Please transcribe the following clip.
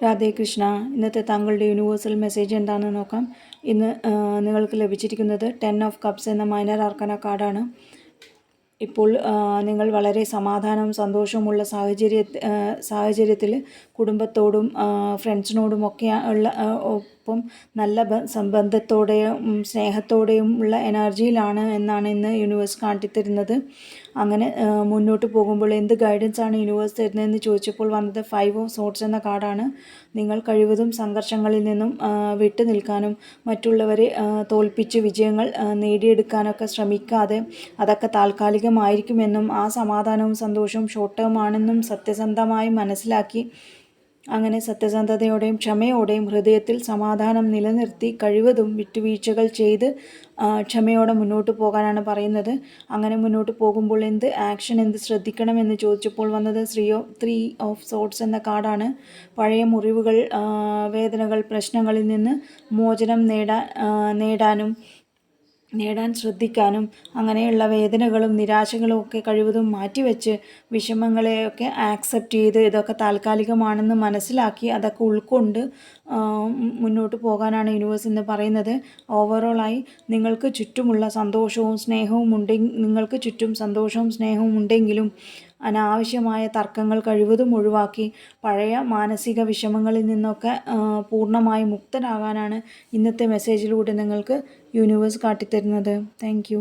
രാധേ കൃഷ്ണ. ഇന്നത്തെ താങ്കളുടെ universal message എന്താണെന്ന് നോക്കാം. ഇന്ന് നിങ്ങൾക്ക് ലഭിച്ചിരിക്കുന്നത് 10 ഓഫ് കപ്സ് എന്ന മൈനർ ആർക്കന കാർഡാണ്. ഇപ്പോൾ നിങ്ങൾ വളരെ സമാധാനവും സന്തോഷവുമുള്ള സാഹചര്യത്തിൽ കുടുംബത്തോടും ഫ്രണ്ട്സിനോടും ഒക്കെ ഉള്ള ഒപ്പം നല്ല ബന്ധത്തോടെയും സ്നേഹത്തോടെയും ഉള്ള എനർജിയിലാണ് എന്നാണ് ഇന്ന് യൂണിവേഴ്സ് കാട്ടിത്തരുന്നത്. അങ്ങനെ മുന്നോട്ട് പോകുമ്പോൾ എന്ത് ഗൈഡൻസ് ആണ് യൂണിവേഴ്സ് തരുന്നതെന്ന് ചോദിച്ചപ്പോൾ വന്നത് 5 ഓഫ് സോർട്സ് എന്ന കാർഡാണ്. നിങ്ങൾ കഴിവതും സംഘർഷങ്ങളിൽ നിന്നും വിട്ടു നിൽക്കാനും മറ്റുള്ളവരെ തോൽപ്പിച്ച് വിജയങ്ങൾ നേടിയെടുക്കാനൊക്കെ ശ്രമിക്കാതെ അതൊക്കെ താൽക്കാലികമായിരിക്കുമെന്നും ആ സമാധാനവും സന്തോഷവും ഷോർട്ട് ടേം ആണെന്നും സത്യസന്ധമായി മനസ്സിലാക്കി അങ്ങനെ സത്യസന്ധതയോടെയും ക്ഷമയോടെയും ഹൃദയത്തിൽ സമാധാനം നിലനിർത്തി കഴിവതും വിട്ടുവീഴ്ചകൾ ചെയ്ത് ക്ഷമയോടെ മുന്നോട്ട് പോകാനാണ് പറയുന്നത്. അങ്ങനെ മുന്നോട്ട് പോകുമ്പോൾ എന്ത് ശ്രദ്ധിക്കണമെന്ന് ചോദിച്ചപ്പോൾ വന്നത് 3 ഓഫ് സോർട്സ് എന്ന കാർഡാണ്. പഴയ മുറിവുകൾ, വേദനകൾ, പ്രശ്നങ്ങളിൽ നിന്ന് മോചനം നേടാൻ ശ്രദ്ധിക്കാനും അങ്ങനെയുള്ള വേദനകളും നിരാശകളും ഒക്കെ കഴിവതും മാറ്റിവെച്ച് വിഷമങ്ങളെയൊക്കെ ആക്സെപ്റ്റ് ചെയ്ത് ഇതൊക്കെ താൽക്കാലികമാണെന്ന് മനസ്സിലാക്കി അതൊക്കെ ഉൾക്കൊണ്ട് മുന്നോട്ട് പോകാനാണ് യൂണിവേഴ്സ് എന്ന് പറയുന്നത്. ഓവറോളായി നിങ്ങൾക്ക് ചുറ്റുമുള്ള നിങ്ങൾക്ക് ചുറ്റും സന്തോഷവും സ്നേഹവും ഉണ്ടെങ്കിലും അനാവശ്യമായ തർക്കങ്ങൾ കഴിവതും ഒഴിവാക്കി പഴയ മാനസിക വിഷമങ്ങളിൽ നിന്നൊക്കെ പൂർണ്ണമായി മുക്തരാകാനാണ് ഇന്നത്തെ മെസ്സേജിലൂടെ നിങ്ങൾക്ക് യൂണിവേഴ്സ് കാട്ടിത്തരുന്നത്. താങ്ക്